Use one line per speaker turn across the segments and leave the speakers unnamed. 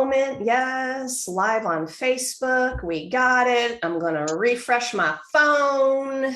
moment. Yes, live on Facebook. We got it. I'm going to refresh my phone.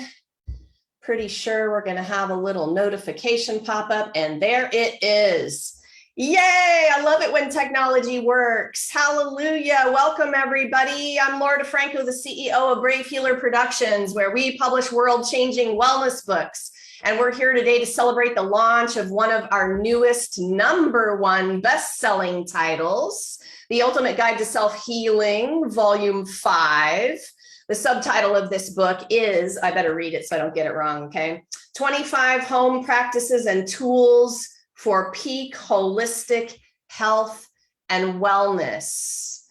Pretty sure we're going to have a little notification pop up, and there it is. Yay! I love it when technology works. Hallelujah. Welcome, everybody. I'm Laura DeFranco, the CEO of Brave Healer Productions, where we publish world-changing wellness books. And we're here today to celebrate the launch of one of our newest #1 best-selling titles, The Ultimate Guide to Self-Healing, Volume 5. The subtitle of this book is, I better read it so I don't get it wrong, okay? 25 Home Practices and Tools for Peak Holistic Health and Wellness.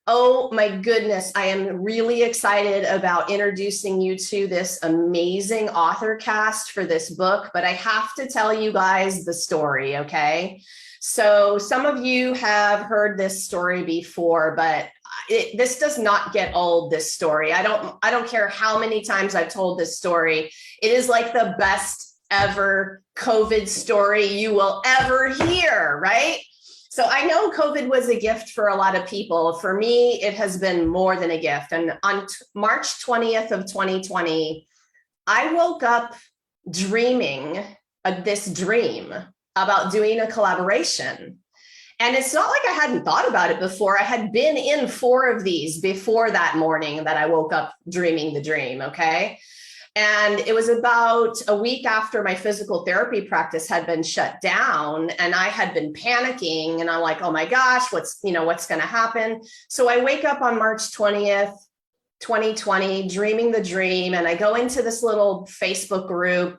Oh my goodness, I am really excited about introducing you to this amazing author cast for this book, but I have to tell you guys the story, okay? So some of you have heard this story before, but this does not get old, this story. I don't care how many times I've told this story. It is like the best ever COVID story you will ever hear, right? So I know COVID was a gift for a lot of people. For me, it has been more than a gift. And on March 20th of 2020, I woke up dreaming this dream about doing a collaboration. And it's not like I hadn't thought about it before. I had been in 4 of these before that morning that I woke up dreaming the dream, okay? And it was about a week after my physical therapy practice had been shut down, and I had been panicking, and I'm like, oh my gosh, what's going to happen? So I wake up on March 20th, 2020, dreaming the dream. And I go into this little Facebook group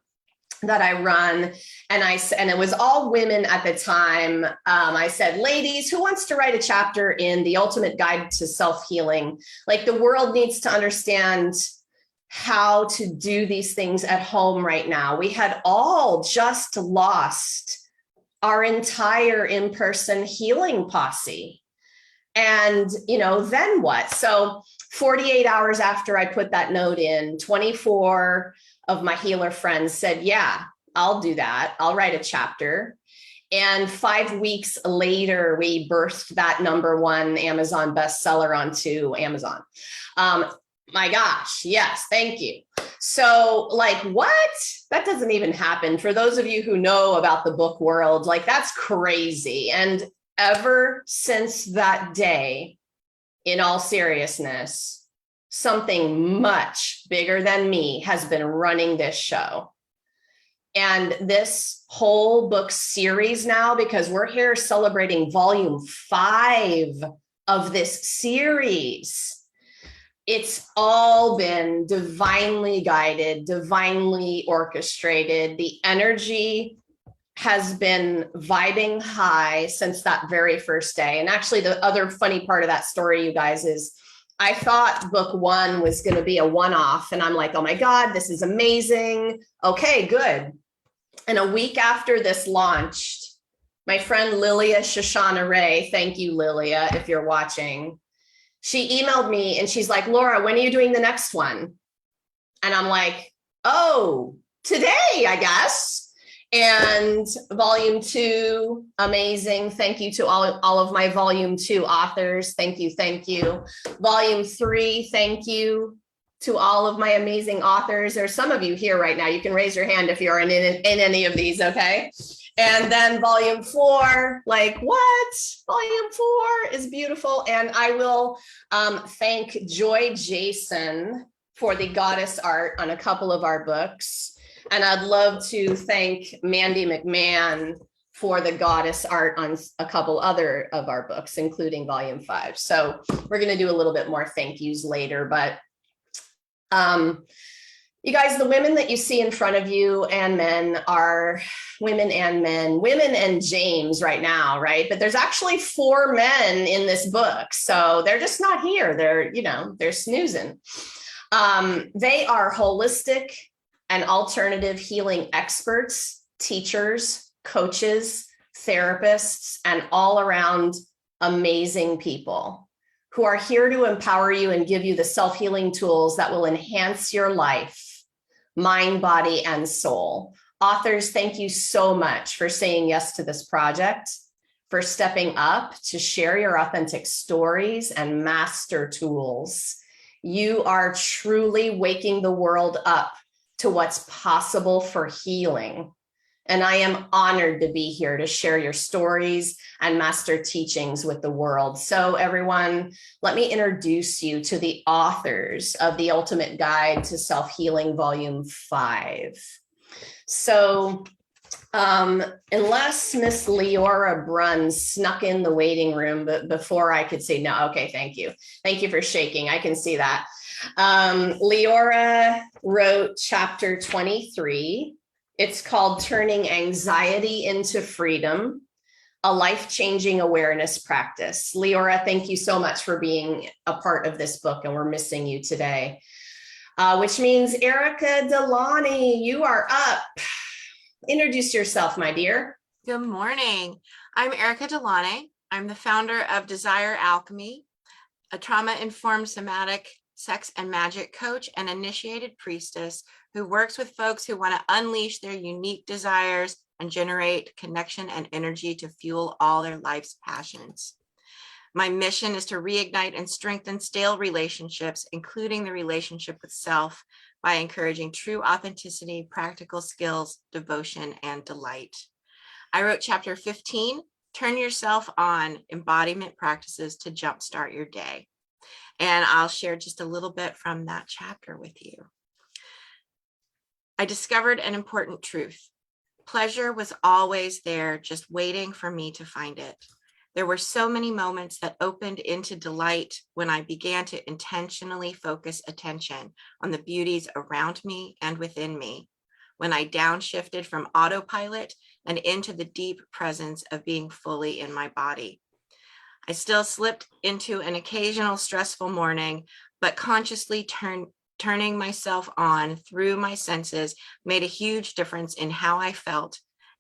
that I run. And it was all women at the time. I said, ladies, who wants to write a chapter in The Ultimate Guide to Self-Healing? Like, the world needs to understand how to do these things at home right now. We had all just lost our entire in-person healing posse. And, then what? So 48 hours after I put that note in, 24 of my healer friends said, yeah, I'll do that. I'll write a chapter. And 5 weeks later, we birthed that #1 Amazon bestseller onto Amazon. My gosh, yes, thank you. So like, what? That doesn't even happen. For those of you who know about the book world, like, that's crazy. And ever since that day, in all seriousness, something much bigger than me has been running this show. And this whole book series now, because we're here celebrating volume 5 of this series, it's all been divinely guided, divinely orchestrated. The energy has been vibing high since that very first day. And actually, the other funny part of that story, you guys, is I thought book 1 was going to be a one-off. And I'm like, oh my God, this is amazing. Okay, good. And a week after this launched, my friend Lilia Shoshana Ray, thank you, Lilia, if you're watching, she emailed me and she's like, Laura, when are you doing the next one? And I'm like, oh, today, I guess. And volume 2, amazing. Thank you to all of my volume 2 authors. Thank you, thank you. Volume 3, thank you to all of my amazing authors. There's some of you here right now. You can raise your hand if you're in any of these, okay? And then volume 4, like, what? Volume 4 is beautiful. And I will thank Joy Jason for the goddess art on a couple of our books. And I'd love to thank Mandy McMahon for the goddess art on a couple other of our books, including volume 5. So we're going to do a little bit more thank yous later, but you guys, the women that you see in front of you and men are women and men, women and James right now, right? But there's actually 4 men in this book. So they're just not here. They're snoozing. They are holistic and alternative healing experts, teachers, coaches, therapists, and all around amazing people who are here to empower you and give you the self-healing tools that will enhance your life, mind, body, and soul. Authors, thank you so much for saying yes to this project, for stepping up to share your authentic stories and master tools. You are truly waking the world up to what's possible for healing. And I am honored to be here to share your stories and master teachings with the world. So everyone, let me introduce you to the authors of The Ultimate Guide to Self-Healing, Volume 5. So unless Miss Leora Brunn snuck in the waiting room, but before I could say no, okay, thank you. Thank you for shaking. I can see that. Leora wrote chapter 23. It's called Turning Anxiety into Freedom, a life-changing awareness practice. Leora, thank you so much for being a part of this book, and we're missing you today. Which means Erika Delaney, you are up. Introduce yourself, my dear.
Good morning. I'm Erika Delaney. I'm the founder of Desire Alchemy, a trauma-informed somatic sex and magic coach and initiated priestess who works with folks who want to unleash their unique desires and generate connection and energy to fuel all their life's passions. My mission is to reignite and strengthen stale relationships, including the relationship with self, by encouraging true authenticity, practical skills, devotion, and delight. I wrote chapter 15, Turn Yourself On, Embodiment Practices to Jumpstart Your Day. And I'll share just a little bit from that chapter with you. I discovered an important truth. Pleasure was always there, just waiting for me to find it. There were so many moments that opened into delight when I began to intentionally focus attention on the beauties around me and within me, when I downshifted from autopilot and into the deep presence of being fully in my body. I still slipped into an occasional stressful morning, but consciously turning myself on through my senses made a huge difference in how I felt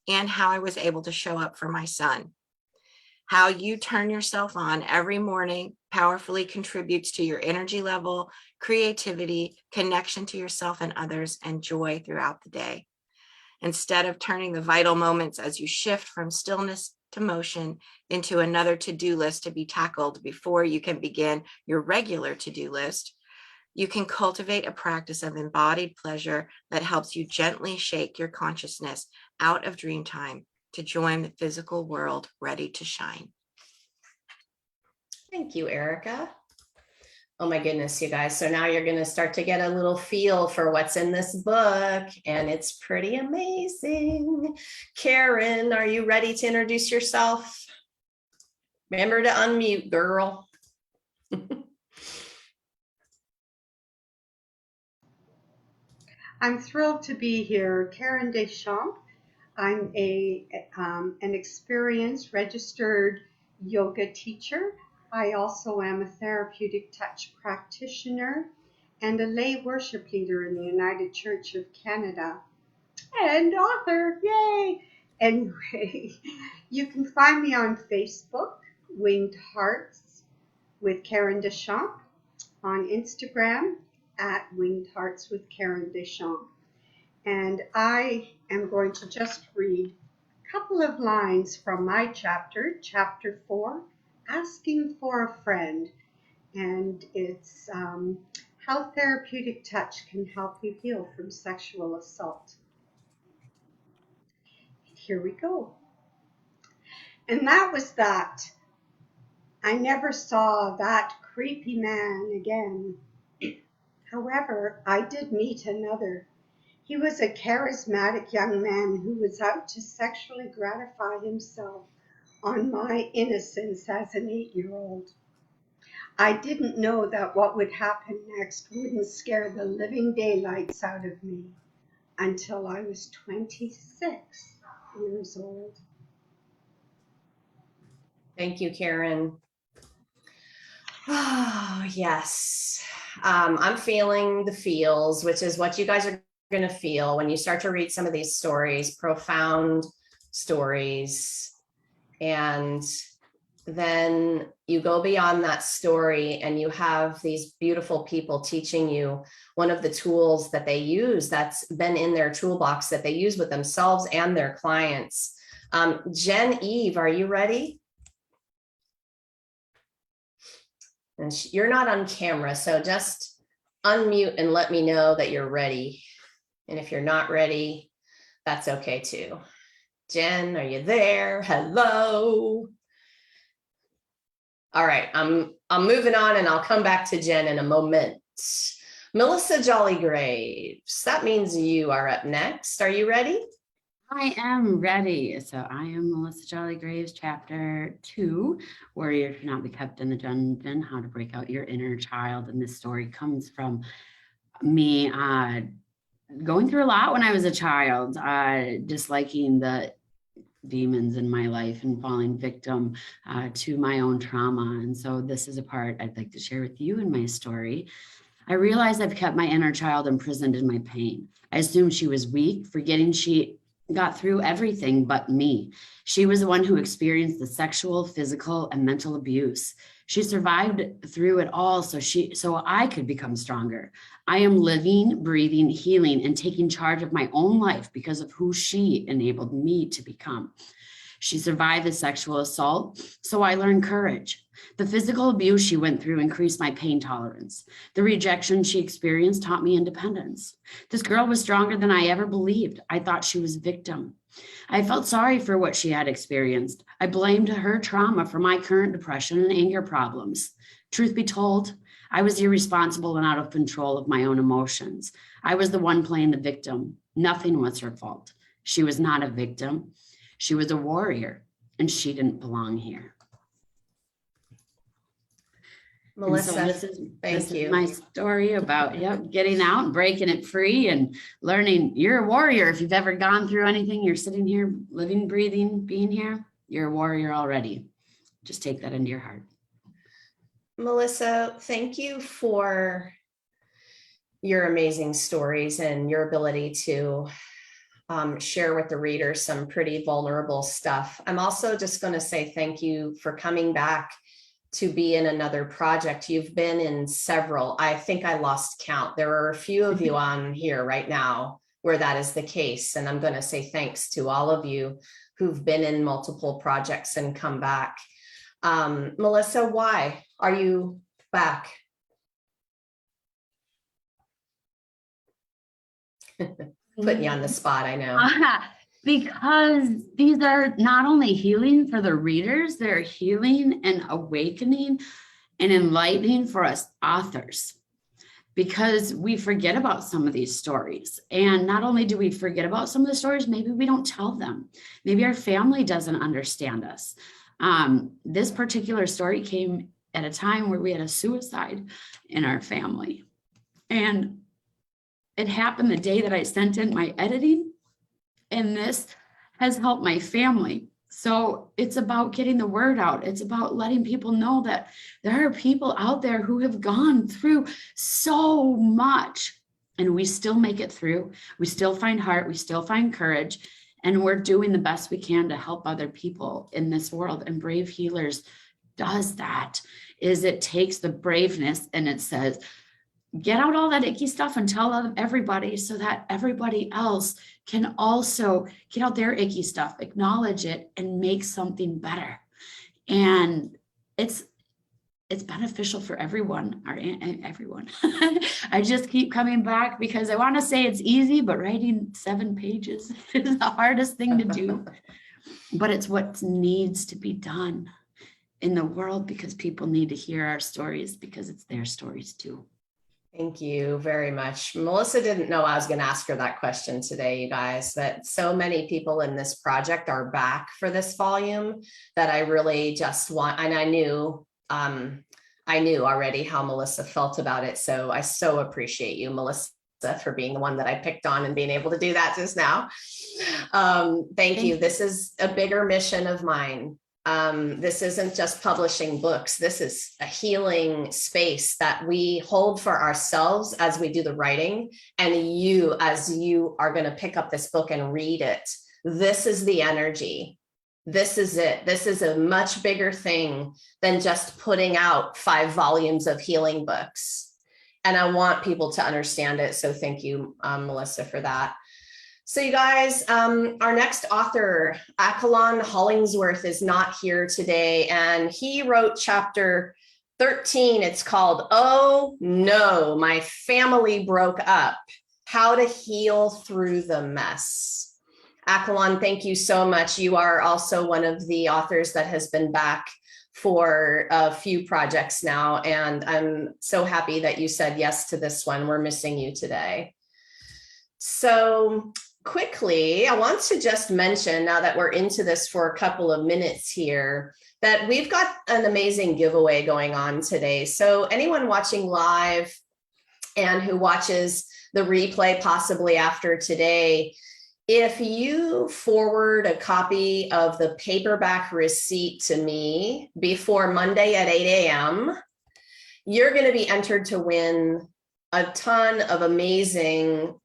and how I was able to show up for my son. How you turn yourself on every morning powerfully contributes to your energy level, creativity, connection to yourself and others, and joy throughout the day. Instead of turning the vital moments as you shift from stillness to motion into another to-do list to be tackled before you can begin your regular to-do list, you can cultivate a practice of embodied pleasure that helps you gently shake your consciousness out of dream time to join the physical world ready to shine.
Thank you, Erika. Oh my goodness, you guys. So now you're going to start to get a little feel for what's in this book, and it's pretty amazing. Karen, are you ready to introduce yourself? Remember to unmute, girl.
I'm thrilled to be here. Karen Deschamps. I'm an experienced registered yoga teacher. I also am a therapeutic touch practitioner and a lay worship leader in the United Church of Canada. And author, yay! Anyway, you can find me on Facebook, Winged Hearts with Karen Deschamps, on Instagram at Winged Hearts with Karen Deschamps. And I am going to just read a couple of lines from my chapter, chapter 4, Asking for a Friend. And it's how therapeutic touch can help you heal from sexual assault. Here we go. And that was that. I never saw that creepy man again. However, I did meet another. He was a charismatic young man who was out to sexually gratify himself on my innocence as an 8-year-old. I didn't know that what would happen next wouldn't scare the living daylights out of me until I was 26 years old.
Thank you, Karen. Oh, yes. I'm feeling the feels, which is what you guys are going to feel when you start to read some of these stories, profound stories. And then you go beyond that story and you have these beautiful people teaching you one of the tools that they use that's been in their toolbox that they use with themselves and their clients. Jen Eve, are you ready? And you're not on camera, so just unmute and let me know that you're ready. And if you're not ready, that's okay too. Jen, are you there? Hello. All right, I'm moving on and I'll come back to Jen in a moment. Melissa Jolly Graves, that means you are up next. Are you ready?
I am ready. So I am Melissa Jolly Graves, chapter 2, Warrior Should Not Be Kept in the Dungeon, How to Break Out Your Inner Child. And this story comes from me going through a lot when I was a child, disliking the demons in my life and falling victim to my own trauma. And so this is a part I'd like to share with you in my story. I realized I've kept my inner child imprisoned in my pain. I assumed she was weak, forgetting she got through everything but me. She was the one who experienced the sexual, physical, and mental abuse. She survived through it all so I could become stronger. I am living, breathing, healing, and taking charge of my own life because of who she enabled me to become. She survived the sexual assault, so I learned courage. The physical abuse she went through increased my pain tolerance. The rejection she experienced taught me independence. This girl was stronger than I ever believed. I thought she was a victim. I felt sorry for what she had experienced. I blamed her trauma for my current depression and anger problems. Truth be told, I was irresponsible and out of control of my own emotions. I was the one playing the victim. Nothing was her fault. She was not a victim. She was a warrior, and she didn't belong here.
Melissa,
so this
thank you.
Is my story about getting out and breaking it free and learning you're a warrior. If you've ever gone through anything, you're sitting here, living, breathing, being here, you're a warrior already. Just take that into your heart.
Melissa, thank you for your amazing stories and your ability to share with the reader some pretty vulnerable stuff. I'm also just going to say thank you for coming back to be in another project. You've been in several. I think I lost count. There are a few of you on here right now where that is the case. And I'm going to say thanks to all of you who've been in multiple projects and come back. Melissa, why are you back? Putting you on the spot, I know.
Because these are not only healing for the readers, they're healing and awakening and enlightening for us authors. Because we forget about some of these stories. And not only do we forget about some of the stories, maybe we don't tell them. Maybe our family doesn't understand us. This particular story came at a time where we had a suicide in our family. And it happened the day that I sent in my editing, and this has helped my family. So it's about getting the word out. It's about letting people know that there are people out there who have gone through so much, and we still make it through. We still find heart, we still find courage, and we're doing the best we can to help other people in this world. And Brave Healers does that, is it takes the braveness and it says, get out all that icky stuff and tell everybody so that everybody else can also get out their icky stuff, acknowledge it, and make something better. And it's beneficial for everyone, everyone. I just keep coming back because I want to say it's easy, but writing 7 pages is the hardest thing to do. But it's what needs to be done in the world because people need to hear our stories because it's their stories too.
Thank you very much. Melissa didn't know I was going to ask her that question today, you guys, that so many people in this project are back for this volume that I really just want, and I knew already how Melissa felt about it. So I so appreciate you, Melissa, for being the one that I picked on and being able to do that just now. Thank you. This is a bigger mission of mine. This isn't just publishing books. This is a healing space that we hold for ourselves as we do the writing. And you, as you are going to pick up this book and read it, this is the energy. This is it. This is a much bigger thing than just putting out 5 volumes of healing books. And I want people to understand it. So thank you, Melissa, for that. So you guys, our next author, Accolon Hollingsworth, is not here today, and he wrote chapter 13, it's called Oh No, My Family Broke Up, How to Heal Through the Mess. Akalon, thank you so much. You are also one of the authors that has been back for a few projects now, and I'm so happy that you said yes to this one. We're missing you today. So quickly, I want to just mention, now that we're into this for a couple of minutes here, that we've got an amazing giveaway going on today. So anyone watching live and who watches the replay possibly after today, if you forward a copy of the paperback receipt to me before Monday at 8 a.m., you're going to be entered to win a ton of amazing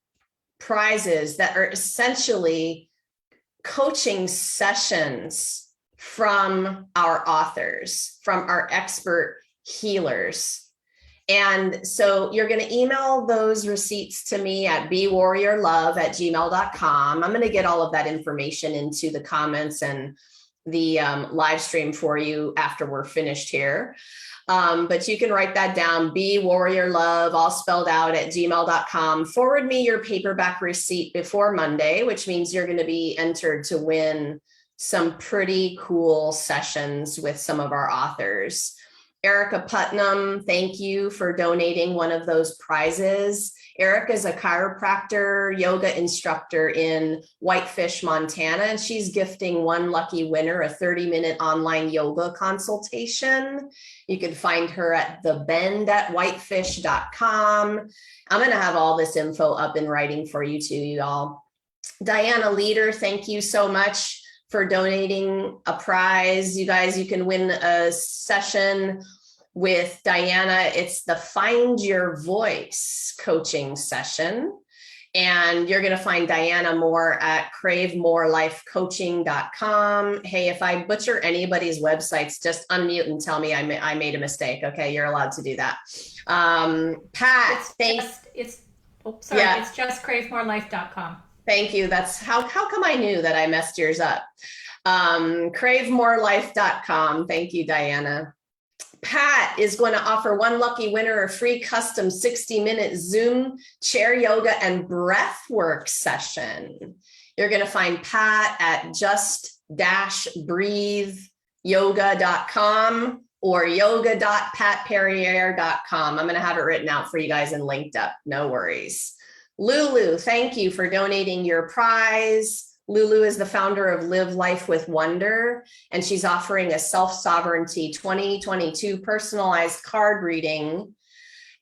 prizes that are essentially coaching sessions from our authors, from our expert healers. And so you're going to email those receipts to me at bewarriorlove@gmail.com. I'm going to get all of that information into the comments and the live stream for you after we're finished here. But you can write that down, bewarriorlove, all spelled out, @gmail.com. Forward me your paperback receipt before Monday, which means you're going to be entered to win some pretty cool sessions with some of our authors. Erika Putnam, thank you for donating one of those prizes. Erika is a chiropractor, yoga instructor in Whitefish, Montana, and she's gifting one lucky winner a 30-minute online yoga consultation. You can find her at thebend@whitefish.com. I'm going to have all this info up in writing for you too, y'all. Dianna Leeder, thank you so much for donating a prize. You guys, you can win a session with Dianna. It's the Find Your Voice coaching session. And you're going to find Dianna more at cravemorelifecoaching.com. Hey, if I butcher anybody's websites, just unmute and tell me I made a mistake. Okay, you're allowed to do that. Pat, thanks.
It's just cravemorelife.com.
Thank you. That's how come I knew that I messed yours up. Cravemorelife.com. Thank you, Dianna. Pat is going to offer one lucky winner a free custom 60-minute Zoom chair yoga and breath work session. You're going to find Pat at just-breatheyoga.com or yoga.patperrier.com. I'm going to have it written out for you guys and linked up. No worries. Lulu, thank you for donating your prize. Lulu is the founder of Live Life with Wonder, and she's offering a Self-Sovereignty 2022 personalized card reading.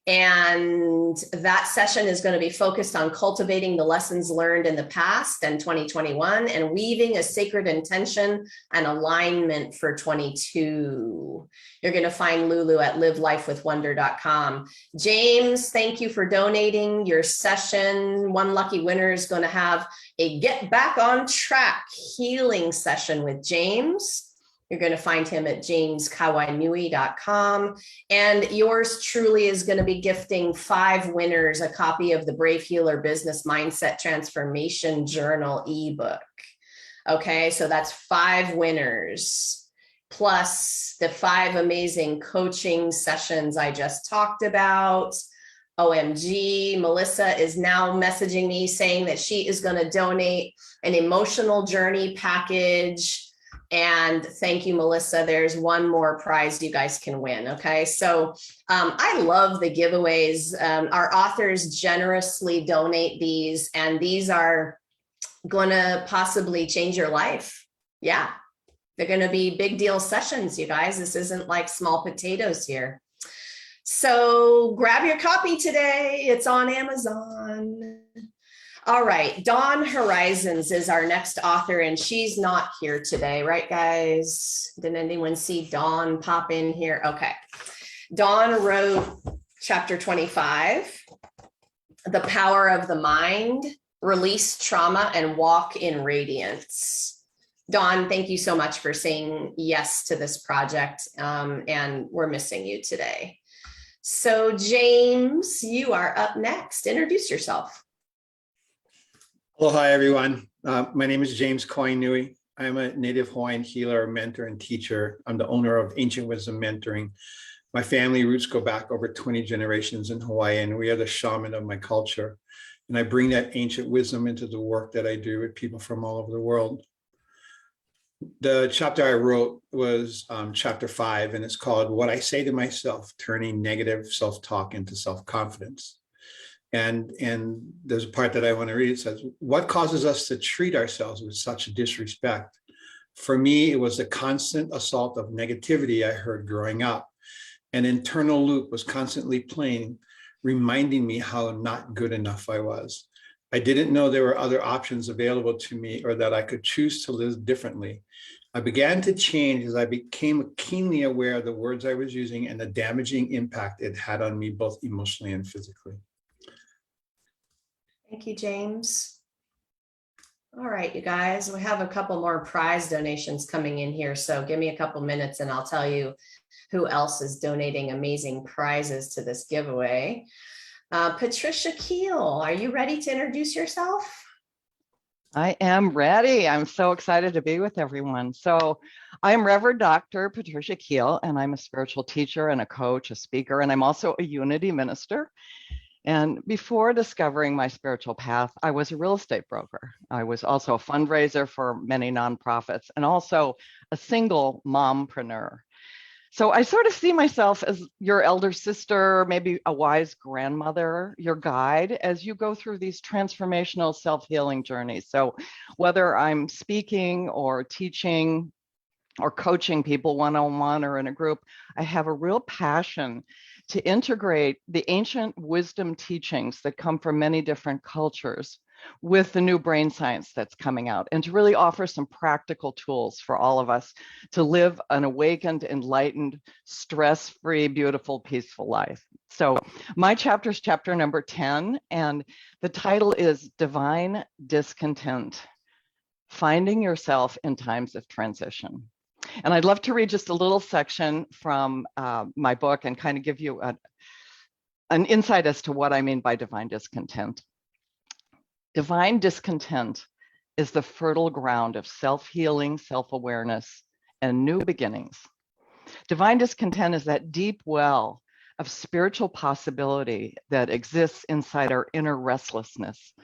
And that session is going to be focused on cultivating the lessons learned in the past and 2021 and weaving a sacred intention and alignment for 22. You're going to find Lulu at livelifewithwonder.com. James, thank you for donating your session. One lucky winner is going to have a Get Back on Track healing session with James. You're going to find him at jameskoinui.com. And yours truly is going to be gifting 5 winners a copy of the Brave Healer Business Mindset Transformation Journal ebook. Okay, so that's 5 winners, plus the 5 amazing coaching sessions I just talked about. OMG, Melissa is now messaging me saying that she is going to donate an emotional journey package. And thank you, Melissa. There's one more prize you guys can win. Okay. So I love the giveaways. Our authors generously donate these, and these are going to possibly change your life. Yeah. They're going to be big deal sessions, you guys. This isn't like small potatoes here. So grab your copy today. It's on Amazon. All right, Dawn Horizons is our next author, and she's not here today, right, guys? Did anyone see Dawn pop in here? Okay. Dawn wrote chapter 25, The Power of the Mind, Release Trauma and Walk in Radiance. Dawn, thank you so much for saying yes to this project, and we're missing you today. So James, you are up next. Introduce yourself.
Hello, hi everyone. My name is James Koinui. I'm a native Hawaiian healer, mentor, and teacher. I'm the owner of Ancient Wisdom Mentoring. My family roots go back over 20 generations in Hawaii, and we are the shaman of my culture. And I bring that ancient wisdom into the work that I do with people from all over the world. The chapter I wrote was chapter 5, and it's called What I Say to Myself, Turning Negative Self-Talk into Self-Confidence. And there's a part that I want to read. It says, what causes us to treat ourselves with such disrespect? For me, it was the constant assault of negativity I heard growing up. An internal loop was constantly playing, reminding me how not good enough I was. I didn't know there were other options available to me or that I could choose to live differently. I began to change as I became keenly aware of the words I was using and the damaging impact it had on me, both emotionally and physically.
Thank you, James. All right, you guys, we have a couple more prize donations coming in here. So give me a couple minutes and I'll tell you who else is donating amazing prizes to this giveaway. Patricia Keel, are you ready to introduce yourself?
I am ready. I'm so excited to be with everyone. So I'm Reverend Dr. Patricia Keel, and I'm a spiritual teacher and a coach, a speaker, and I'm also a unity minister. And before discovering my spiritual path, I was a real estate broker. I was also a fundraiser for many nonprofits and also a single mompreneur. So I sort of see myself as your elder sister, maybe a wise grandmother, your guide as you go through these transformational self-healing journeys. So whether I'm speaking or teaching or coaching people one-on-one or in a group, I have a real passion to integrate the ancient wisdom teachings that come from many different cultures with the new brain science that's coming out, and to really offer some practical tools for all of us to live an awakened, enlightened, stress-free, beautiful, peaceful life. So my chapter is chapter number 10, and the title is Divine Discontent, Finding Yourself in Times of Transition. And I'd love to read just a little section from my book and kind of give you an insight as to what I mean by divine discontent. Divine discontent is the fertile ground of self-healing, self-awareness, and new beginnings. Divine discontent is that deep well of spiritual possibility that exists inside our inner restlessness.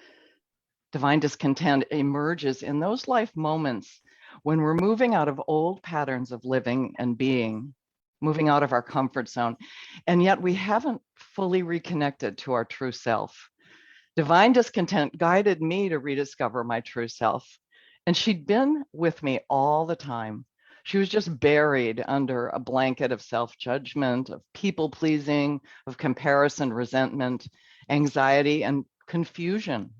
Divine discontent emerges in those life moments when we're moving out of old patterns of living and being, moving out of our comfort zone, and yet we haven't fully reconnected to our true self. Divine discontent guided me to rediscover my true self, and she'd been with me all the time. She was just buried under a blanket of self-judgment, of people-pleasing, of comparison, resentment, anxiety, and confusion.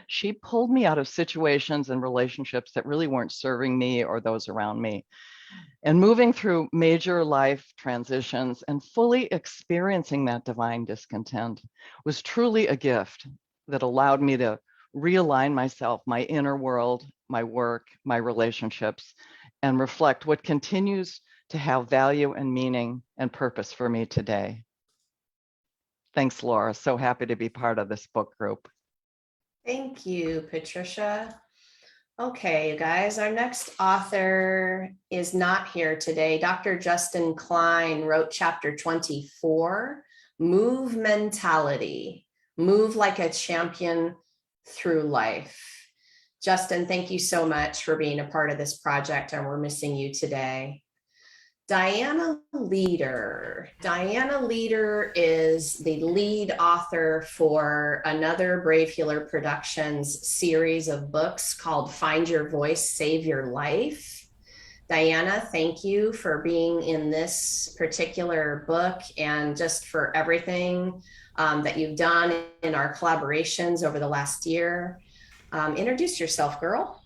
She pulled me out of situations and relationships that really weren't serving me or those around me. And moving through major life transitions and fully experiencing that divine discontent was truly a gift that allowed me to realign myself, my inner world, my work, my relationships, and reflect what continues to have value and meaning and purpose for me today. Thanks, Laura. So happy to be part of this book group.
Thank you, Patricia. Okay, you guys, our next author is not here today. Dr. Justin Klein wrote chapter 24, Move Mentality, Move Like a Champion Through Life. Justin, thank you so much for being a part of this project, and we're missing you today. Dianna Leeder. Dianna Leeder is the lead author for another Brave Healer Productions series of books called Find Your Voice, Save Your Life. Dianna, thank you for being in this particular book and just for everything that you've done in our collaborations over the last year. Introduce yourself, girl.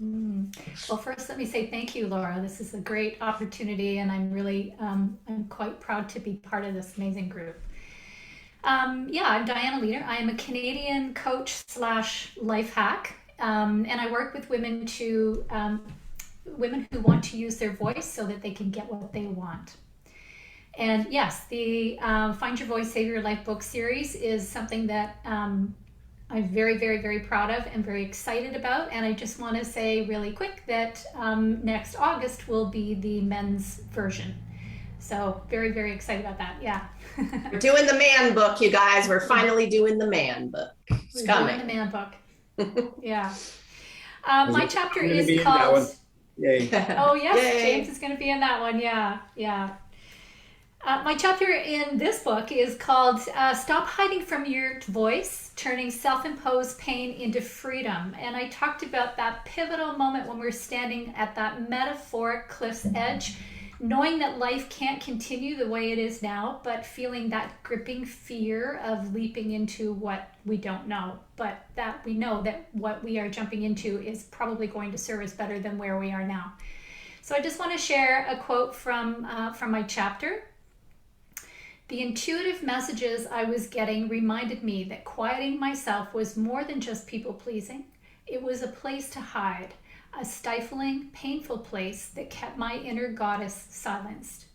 Well, first, let me say thank you, Laura. This is a great opportunity, and I'm really, I'm quite proud to be part of this amazing group. Yeah, I'm Dianna Leeder. I am a Canadian coach / life hack, and I work with women women who want to use their voice so that they can get what they want. And yes, the Find Your Voice, Save Your Life book series is something that I'm very, very, very proud of and very excited about. And I just want to say really quick that next August will be the men's version. So very, very excited about that. Yeah.
We're doing the man book, you guys. We're finally doing the man book. It's
We're
coming.
doing the man book. Yeah.
I'm
My chapter
gonna
is
be in that
called.
one. Yay.
Oh yes,
Yay.
James is going to be in that one. Yeah, yeah. My chapter in this book is called "Stop Hiding from Your Voice: Turning Self-Imposed Pain into Freedom." And I talked about that pivotal moment when we're standing at that metaphoric cliff's edge, knowing that life can't continue the way it is now, but feeling that gripping fear of leaping into what we don't know, but that we know that what we are jumping into is probably going to serve us better than where we are now. So I just want to share a quote from my chapter. The intuitive messages I was getting reminded me that quieting myself was more than just people pleasing. It was a place to hide, a stifling, painful place that kept my inner goddess silenced.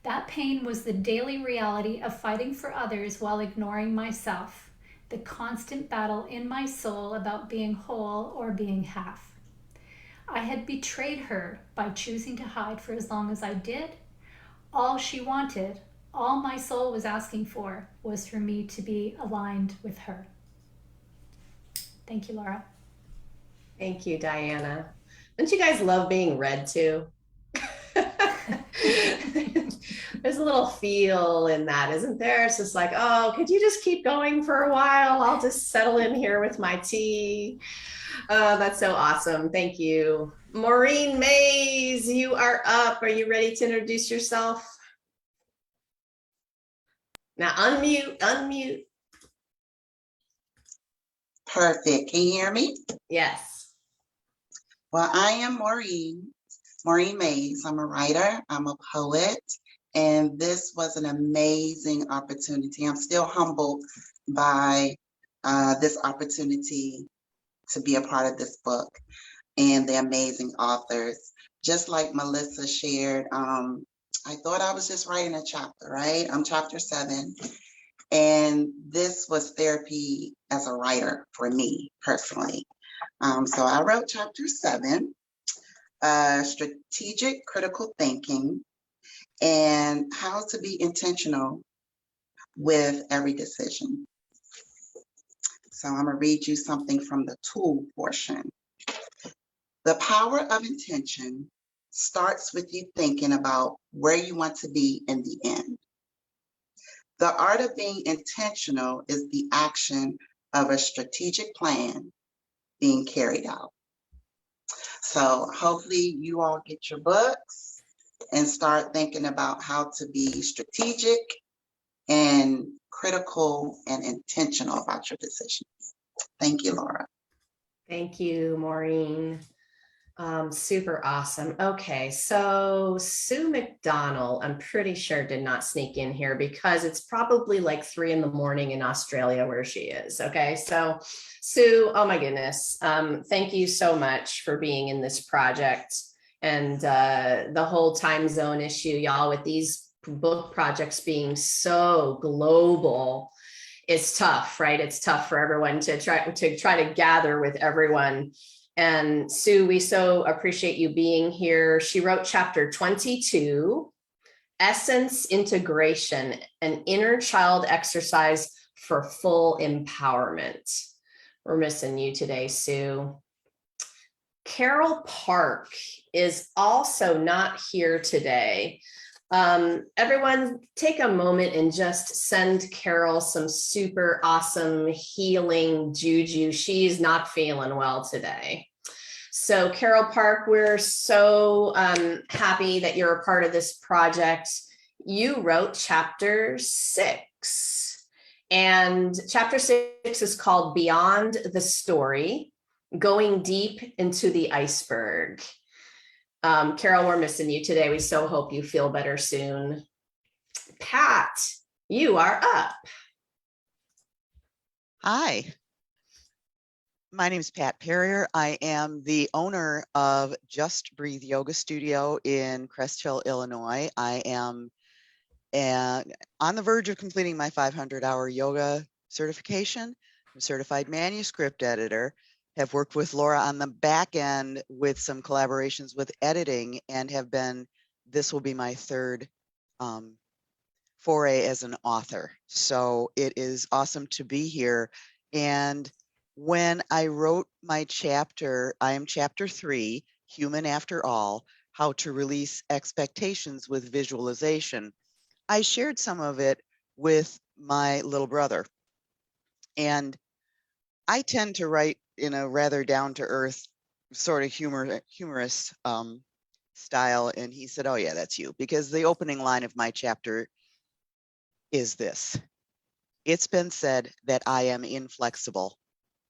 That pain was the daily reality of fighting for others while ignoring myself, the constant battle in my soul about being whole or being half. I had betrayed her by choosing to hide for as long as I did. All she wanted, all my soul was asking for, was for me to be aligned with her. Thank you, Laura.
Thank you, Diana. Don't you guys love being read to? There's a little feel in that, isn't there? It's just like, oh, could you just keep going for a while? I'll just settle in here with my tea. Oh, that's so awesome. Thank you. Maureen Mays, you are up. Are you ready to introduce yourself? Now unmute.
Perfect. Can you hear me?
Yes.
Well, I am Maureen Mays. I'm a writer, I'm a poet, and this was an amazing opportunity. I'm still humbled by this opportunity to be a part of this book and the amazing authors. Just like Melissa shared, I thought I was just writing a chapter, right? I'm chapter 7. And this was therapy as a writer for me personally. So I wrote chapter 7, strategic critical thinking and how to be intentional with every decision. So I'm gonna read you something from the tool portion. The power of intention starts with you thinking about where you want to be in the end. The art of being intentional is the action of a strategic plan being carried out. So hopefully you all get your books and start thinking about how to be strategic and critical and intentional about your decisions. Thank you, Laura.
Thank you, Maureen. Super awesome. Okay, so Sue McDonald, I'm pretty sure did not sneak in here because it's probably like 3 a.m. in Australia where she is. Okay, so Sue, oh my goodness. Thank you so much for being in this project and the whole time zone issue, y'all, with these book projects being so global. It's tough, right? It's tough for everyone to try to gather with everyone. And Sue, we so appreciate you being here. She wrote chapter 22, Essence Integration, an inner child exercise for full empowerment. We're missing you today, Sue. Carol Park is also not here today. Everyone take a moment and just send Carol some super awesome healing juju. She's not feeling well today. So Carol Park, we're so happy that you're a part of this project. You wrote chapter 6, and chapter 6 is called Beyond the Story, Going Deep into the Iceberg. Carol, we're missing you today. We so hope you feel better soon. Pat, you are up.
Hi, my name is Pat Perrier. I am the owner of Just Breathe Yoga Studio in Crest Hill, Illinois. I am on the verge of completing my 500-hour yoga certification. I'm a certified manuscript editor. Have worked with Laura on the back end with some collaborations with editing and this will be my 3rd foray as an author. So it is awesome to be here. And when I wrote my chapter, I am chapter 3, Human After All, How to Release Expectations with Visualization. I shared some of it with my little brother. And I tend to write in a rather down-to-earth, sort of humorous style. And he said, oh yeah, that's you. Because the opening line of my chapter is this: it's been said that I am inflexible,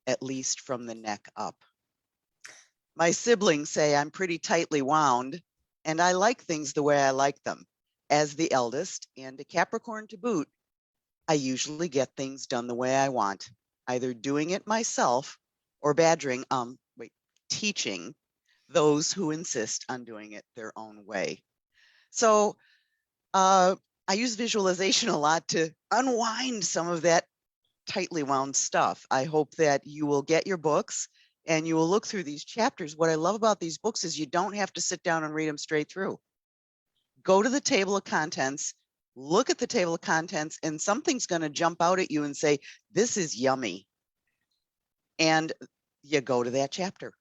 at least from the neck up. My siblings say I'm pretty tightly wound, and I like things the way I like them. As the eldest and a Capricorn to boot, I usually get things done the way I want, either doing it myself or teaching those who insist on doing it their own way. So I use visualization a lot to unwind some of that tightly wound stuff. I hope that you will get your books and you will look through these chapters. What I love about these books is you don't have to sit down and read them straight through. Go to the table of contents, look at the table of contents, and something's going to jump out at you and say, this is yummy. And you go to that chapter.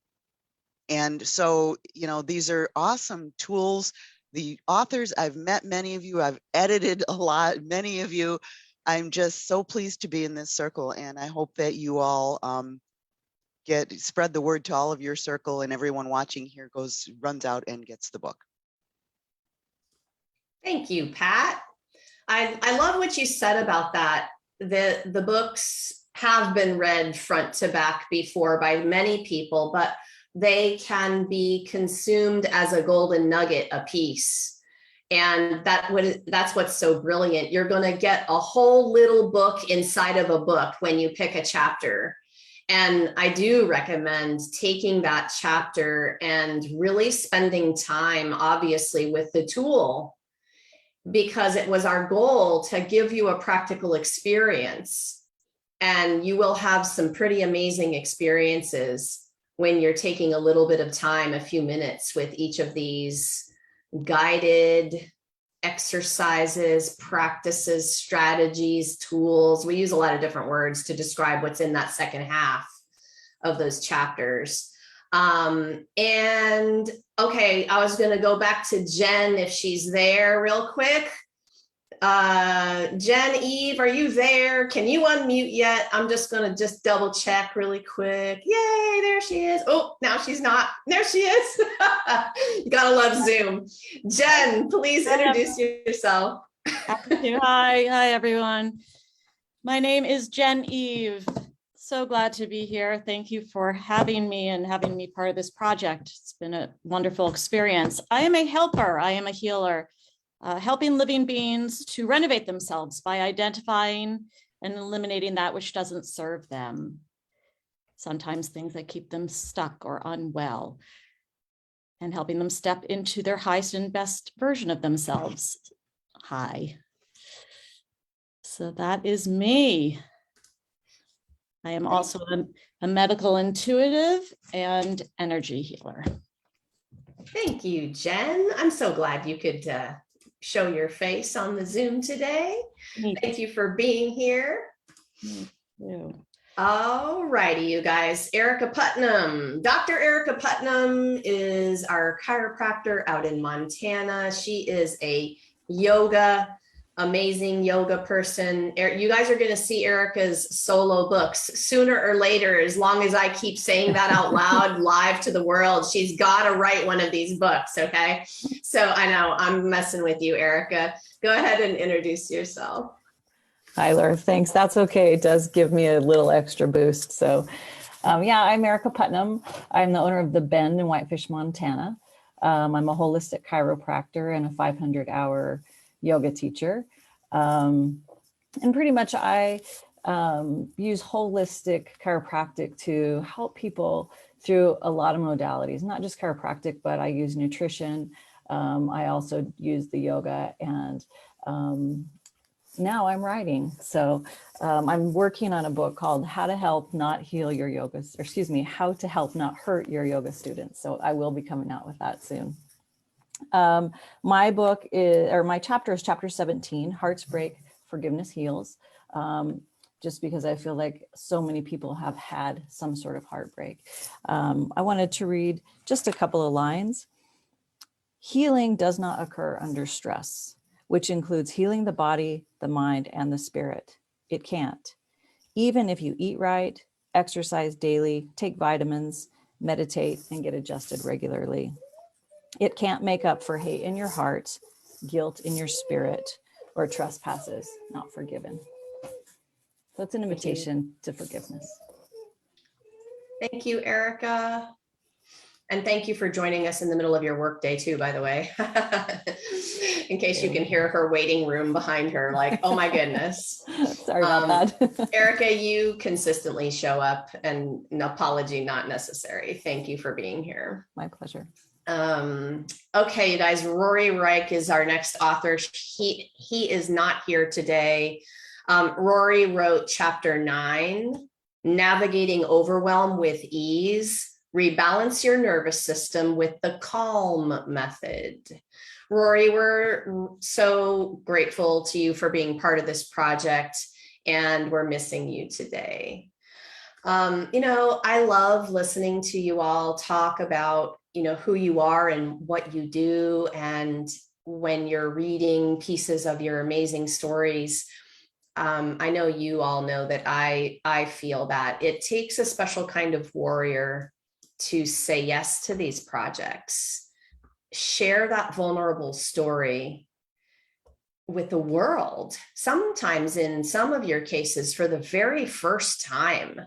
And so, you know, these are awesome tools. The authors, I've met many of you, I've edited a lot, many of you. I'm just so pleased to be in this circle, and I hope that you all spread the word to all of your circle, and everyone watching here runs out and gets the book.
Thank you, Pat. I love what you said about that. The books have been read front to back before by many people, but they can be consumed as a golden nugget a piece. And that's what's so brilliant. You're going to get a whole little book inside of a book when you pick a chapter. And I do recommend taking that chapter and really spending time, obviously, with the tool, because it was our goal to give you a practical experience. And you will have some pretty amazing experiences when you're taking a little bit of time, a few minutes, with each of these guided exercises, practices, strategies, tools. We use a lot of different words to describe what's in that second half of those chapters. And okay, I was going to go back to Jen if she's there real quick. Jen Eve, are you there? Can you unmute yet? I'm just going to double check really quick. Yay, there she is. Oh, now she's not. There she is. You gotta love Zoom. Jen, please introduce yourself.
Hi, everyone. My name is Jen Eve. So glad to be here. Thank you for having me and having me part of this project. It's been a wonderful experience. I am a helper. I am a healer. Helping living beings to renovate themselves by identifying and eliminating that which doesn't serve them. Sometimes things that keep them stuck or unwell, and helping them step into their highest and best version of themselves. Hi. So that is me. I am also a medical intuitive and energy healer.
Thank you, Jen. I'm so glad you could show your face on the Zoom today. Thank you for being here.
Thank you.
All righty, you guys. Erika Putnam. Dr. Erika Putnam is our chiropractor out in Montana. She is a amazing yoga person. You guys are going to see Erika's solo books sooner or later, as long as I keep saying that out loud live to the world. She's got to write one of these books. Okay. So I know I'm messing with you, Erika. Go ahead and introduce yourself.
Hi, Laura. Thanks. That's okay. It does give me a little extra boost. So yeah, I'm Erika Putnam. I'm the owner of The Bend in Whitefish, Montana. I'm a holistic chiropractor and a 500-hour yoga teacher. And pretty much I use holistic chiropractic to help people through a lot of modalities, not just chiropractic, but I use nutrition. I also use the yoga, and now I'm writing. So I'm working on a book called How to Help Not Heal Your Yoga, or excuse me, How to Help Not Hurt Your Yoga Students. So I will be coming out with that soon. My book is, or my chapter is chapter 17, Hearts Break, Forgiveness Heals. Just because I feel like so many people have had some sort of heartbreak. I wanted to read just a couple of lines. Healing does not occur under stress, which includes healing the body, the mind, and the spirit. It can't. Even if you eat right, exercise daily, take vitamins, meditate, and get adjusted regularly. It can't make up for hate in your heart, guilt in your spirit, or trespasses not forgiven. So it's an invitation to forgiveness.
Thank you, Erika. And thank you for joining us in the middle of your workday too, by the way. In case you can hear her waiting room behind her, like, oh my goodness.
Sorry about that.
Erika, you consistently show up, and an apology not necessary. Thank you for being here.
My pleasure.
Okay, you guys, Rory Reich is our next author. He is not here today. Rory wrote chapter 9, Navigating Overwhelm with Ease. Rebalance your nervous system with the calm method. Rory, we're so grateful to you for being part of this project, and we're missing you today. I love listening to you all talk about, who you are and what you do. And when you're reading pieces of your amazing stories, I know you all know that I feel that it takes a special kind of warrior to say yes to these projects, share that vulnerable story with the world, sometimes in some of your cases for the very first time,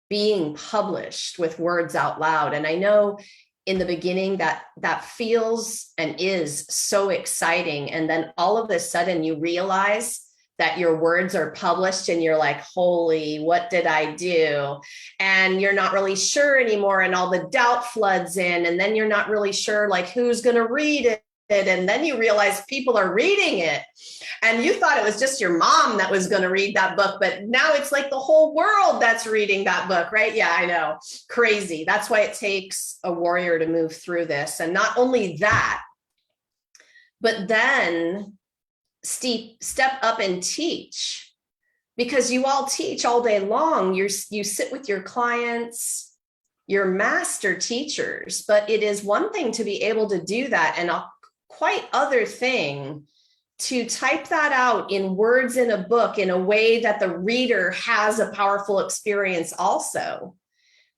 being published with words out loud. And I know in the beginning that feels and is so exciting. And then all of a sudden you realize that your words are published and you're like, holy, what did I do? And you're not really sure anymore, and all the doubt floods in, and then you're not really sure like who's going to read it. And then you realize people are reading it, and you thought it was just your mom that was going to read that book, but now it's like the whole world that's reading that book, right? Yeah, I know. Crazy. That's why it takes a warrior to move through this. And not only that, but then step up and teach, because you all teach all day long. You sit with your clients, you're master teachers, but it is one thing to be able to do that, and a quite other thing to type that out in words in a book in a way that the reader has a powerful experience also.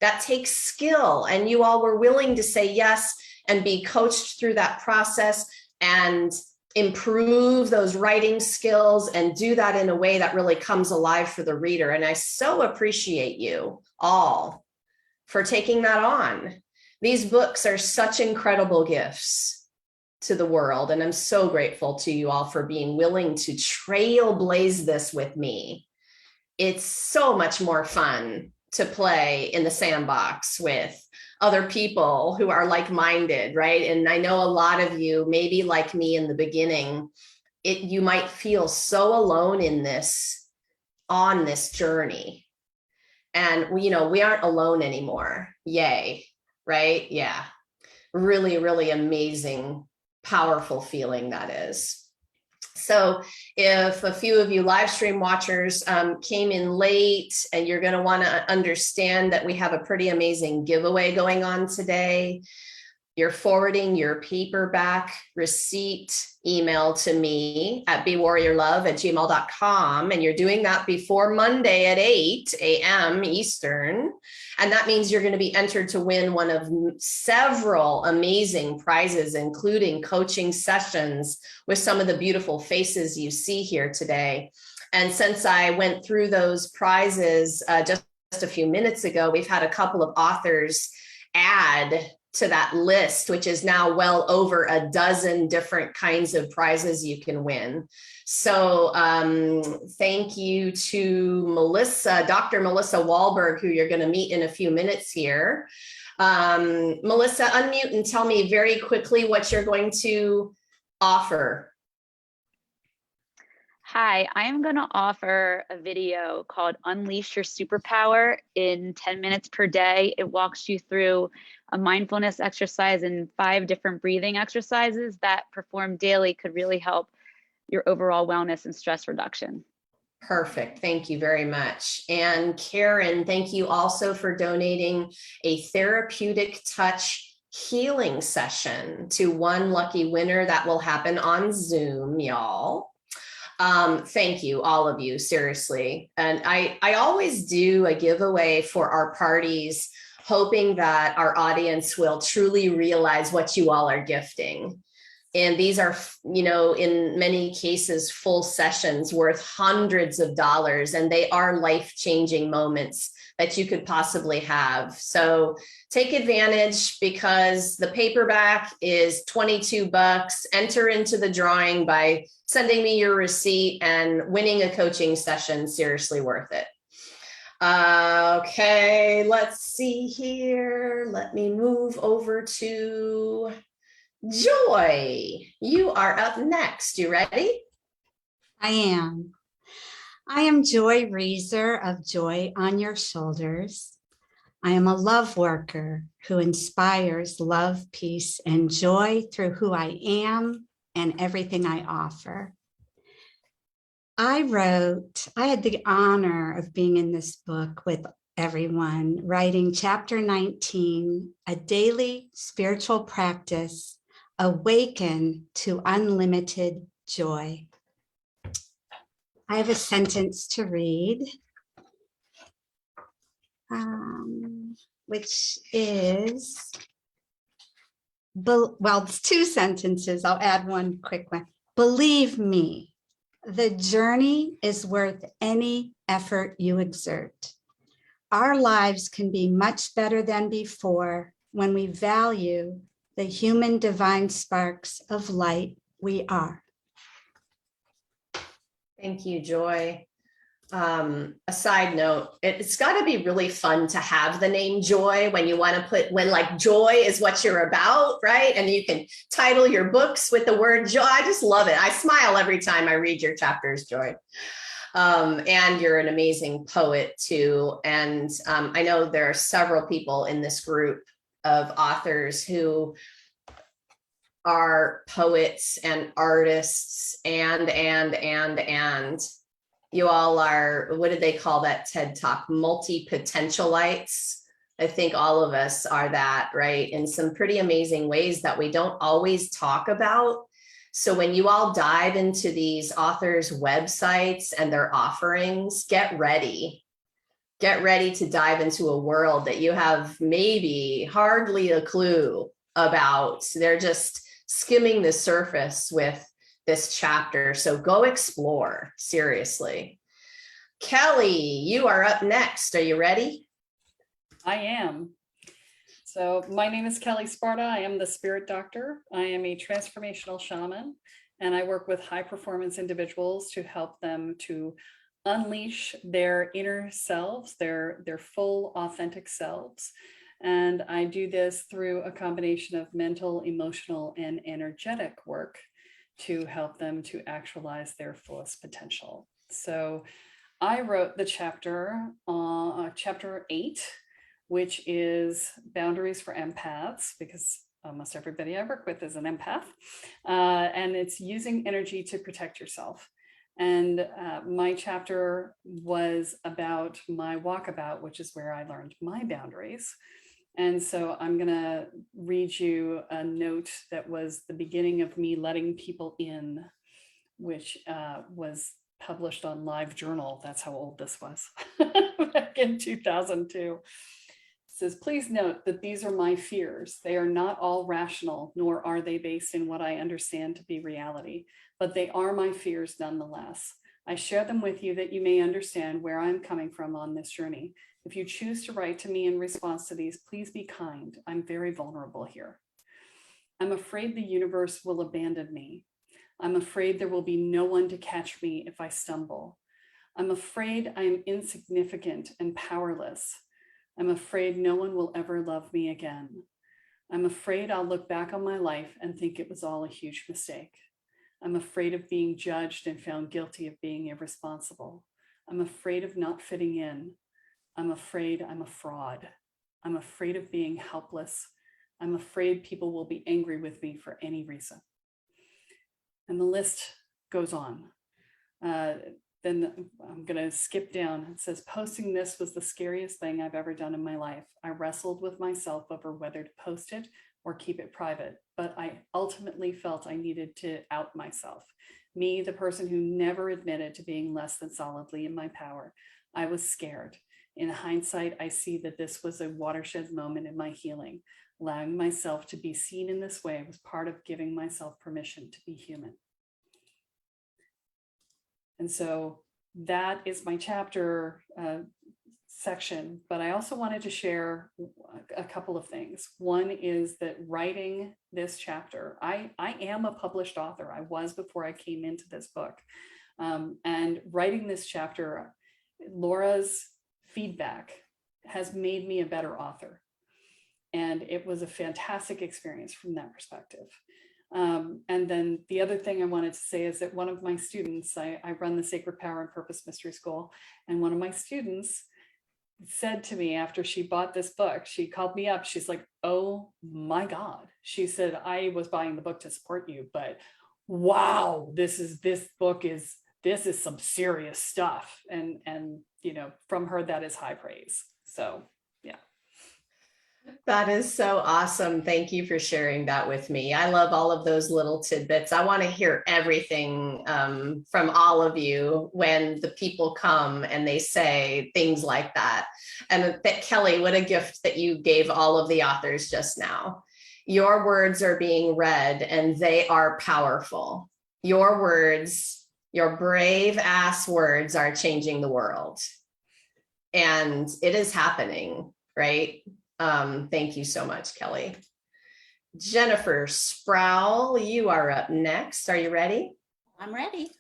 That takes skill, and you all were willing to say yes and be coached through that process and improve those writing skills and do that in a way that really comes alive for the reader. And I so appreciate you all for taking that on. These books are such incredible gifts to the world. And I'm so grateful to you all for being willing to trailblaze this with me. It's so much more fun to play in the sandbox with other people who are like-minded, right? And I know a lot of you, maybe like me in the beginning, you might feel so alone in this, on this journey. And we aren't alone anymore. Yay, right? Yeah. Really, really amazing, powerful feeling that is. So if a few of you live stream watchers came in late, and you're going to want to understand that we have a pretty amazing giveaway going on today. You're forwarding your paperback receipt email to me at bewarriorlove@gmail.com. And you're doing that before Monday at 8 a.m. Eastern. And that means you're going to be entered to win one of several amazing prizes, including coaching sessions with some of the beautiful faces you see here today. And since I went through those prizes just a few minutes ago, we've had a couple of authors add to that list, which is now well over a dozen different kinds of prizes you can win. So thank you to Melissa, Dr. Melissa Wahlberg, who you're going to meet in a few minutes here. Melissa, unmute and tell me very quickly what you're going to offer.
Hi, I am going to offer a video called Unleash Your Superpower in 10 minutes per day. It walks you through a mindfulness exercise, and 5 different breathing exercises that performed daily could really help your overall wellness and stress reduction.
Perfect. Thank you very much. And Karen, thank you also for donating a therapeutic touch healing session to one lucky winner that will happen on Zoom, y'all. Thank you, all of you, seriously. And I always do a giveaway for our parties, hoping that our audience will truly realize what you all are gifting. And these are, you know, in many cases, full sessions worth hundreds of dollars, and they are life-changing moments that you could possibly have. So take advantage, because the paperback is $22. Enter into the drawing by sending me your receipt, and winning a coaching session, seriously worth it. Okay, let's see here. Let me move over to Joy. You are up next. You ready?
I am. I am Joy Reeser of Joy on Your Shoulders. I am a love worker who inspires love, peace, and joy through who I am and everything I offer. I had the honor of being in this book with everyone, writing chapter 19, a daily spiritual practice, awaken to unlimited joy. I have a sentence to read, which is, well, it's 2 sentences. I'll add one quick one. Believe me, the journey is worth any effort you exert. Our lives can be much better than before when we value the human divine sparks of light we are.
Thank you, Joy. A side note, it's got to be really fun to have the name Joy when you want to when like joy is what you're about, right? And you can title your books with the word joy. I just love it. I smile every time I read your chapters, Joy. And you're an amazing poet too. And I know there are several people in this group of authors who are poets and artists and you all are, what did they call that TED Talk? Multi-potentialites. I think all of us are that, right? In some pretty amazing ways that we don't always talk about. So when you all dive into these authors' websites and their offerings, get ready. Get ready to dive into a world that you have maybe hardly a clue about. They're just skimming the surface with this chapter. So go explore, seriously. Kelly, you are up next. Are you ready?
I am. So my name is Kelly Sparta. I am the spirit doctor. I am a transformational shaman, and I work with high performance individuals to help them to unleash their inner selves, their full authentic selves. And I do this through a combination of mental, emotional, and energetic work to help them to actualize their fullest potential. So I wrote the chapter 8, which is boundaries for empaths, because almost everybody I work with is an empath. And it's using energy to protect yourself. And my chapter was about my walkabout, which is where I learned my boundaries. And so I'm going to read you a note that was the beginning of me letting people in, which was published on Live Journal. That's how old this was, back in 2002. It says, please note that these are my fears. They are not all rational, nor are they based in what I understand to be reality, but they are my fears nonetheless. I share them with you that you may understand where I'm coming from on this journey. If you choose to write to me in response to these, please be kind. I'm very vulnerable here. I'm afraid the universe will abandon me. I'm afraid there will be no one to catch me if I stumble. I'm afraid I am insignificant and powerless. I'm afraid no one will ever love me again. I'm afraid I'll look back on my life and think it was all a huge mistake. I'm afraid of being judged and found guilty of being irresponsible. I'm afraid of not fitting in. I'm afraid I'm a fraud. I'm afraid of being helpless. I'm afraid people will be angry with me for any reason. And the list goes on. Then I'm going to skip down. It says, posting this was the scariest thing I've ever done in my life. I wrestled with myself over whether to post it or keep it private, but I ultimately felt I needed to out myself. Me, the person who never admitted to being less than solidly in my power. I was scared. In hindsight, I see that this was a watershed moment in my healing. Allowing myself to be seen in this way was part of giving myself permission to be human. And so that is my chapter section, but I also wanted to share a couple of things. One is that writing this chapter, I am a published author. I was before I came into this book. And writing this chapter, Laura's feedback has made me a better author. And it was a fantastic experience from that perspective. And then the other thing I wanted to say is that one of my students, I run the Sacred Power and Purpose Mystery School, and one of my students said to me after she bought this book, she called me up, she's like, oh my God. She said, I was buying the book to support you, but wow, this is some serious stuff. And you know, from her, that is high praise. So yeah.
That is so awesome. Thank you for sharing that with me. I love all of those little tidbits. I want to hear everything from all of you when the people come and they say things like that. And that, Kelly, what a gift that you gave all of the authors just now. Your words are being read and they are powerful. Your words, your brave ass words are changing the world. And it is happening, right? Thank you so much, Kelly. Jennifer Prowl, you are up next. Are you ready?
I'm ready.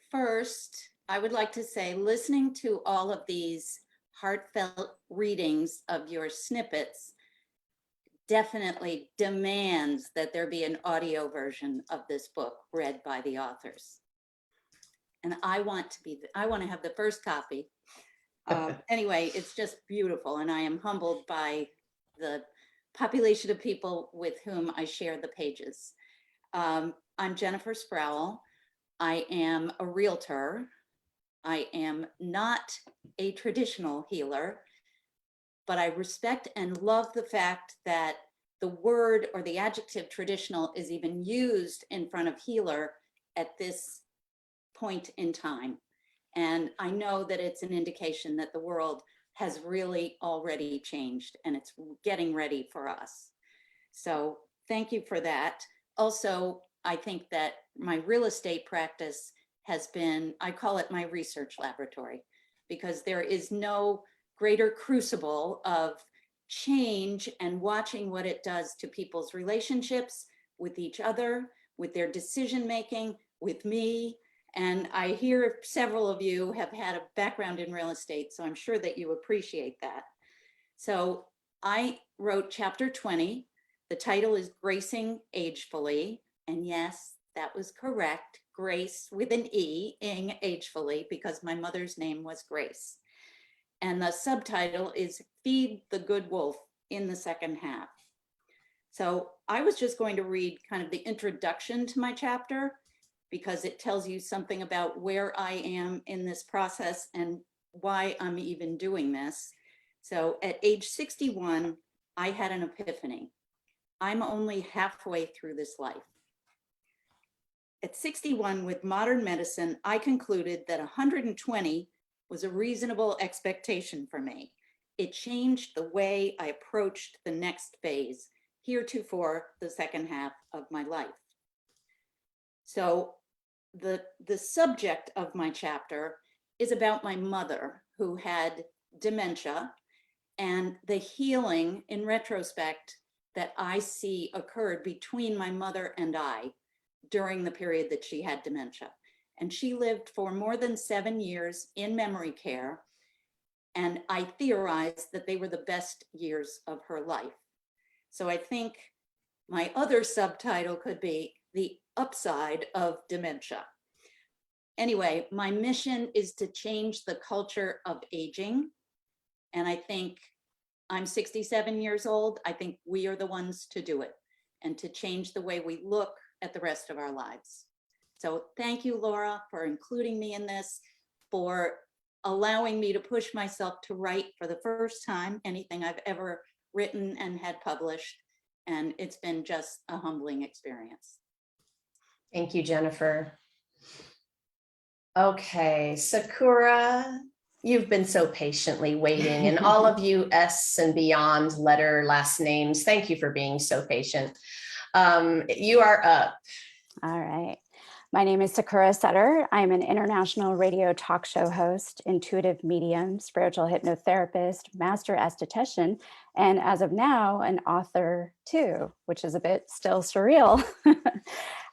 First, I would like to say, listening to all of these heartfelt readings of your snippets definitely demands that there be an audio version of this book read by the authors. And I want to have the first copy. Anyway, it's just beautiful, and I am humbled by the population of people with whom I share the pages. I'm Jennifer Prowl. I am a realtor. I am not a traditional healer, but I respect and love the fact that the word or the adjective traditional is even used in front of healer at this point in time. And I know that it's an indication that the world has really already changed and it's getting ready for us. So thank you for that. Also, I think that my real estate practice has been, I call it my research laboratory, because there is no greater crucible of change and watching what it does to people's relationships with each other, with their decision-making, with me. And I hear several of you have had a background in real estate, so I'm sure that you appreciate that. So I wrote chapter 20. The title is Gracing Agefully. And yes, that was correct. Grace with an E, ing agefully, because my mother's name was Grace. And the subtitle is Feed the Good Wolf in the second half. So I was just going to read kind of the introduction to my chapter, because it tells you something about where I am in this process and why I'm even doing this. So at age 61, I had an epiphany. I'm only halfway through this life. At 61, with modern medicine, I concluded that 120 was a reasonable expectation for me. It changed the way I approached the next phase, heretofore the second half of my life. So the subject of my chapter is about my mother, who had dementia, and the healing in retrospect that I see occurred between my mother and I during the period that she had dementia. And she lived for more than 7 years in memory care. And I theorized that they were the best years of her life. So I think my other subtitle could be The Upside of Dementia. Anyway, my mission is to change the culture of aging. And I think I'm 67 years old. I think we are the ones to do it and to change the way we look at the rest of our lives. So thank you, Laura, for including me in this, for allowing me to push myself to write for the first time anything I've ever written and had published. And it's been just a humbling experience.
Thank you, Jennifer. Okay, Sakura, you've been so patiently waiting, and all of you S and beyond letter last names, thank you for being so patient. You are up.
All right. My name is Sakura Sutter. I'm an international radio talk show host, intuitive medium, spiritual hypnotherapist, master esthetician, and as of now, an author too, which is a bit still surreal.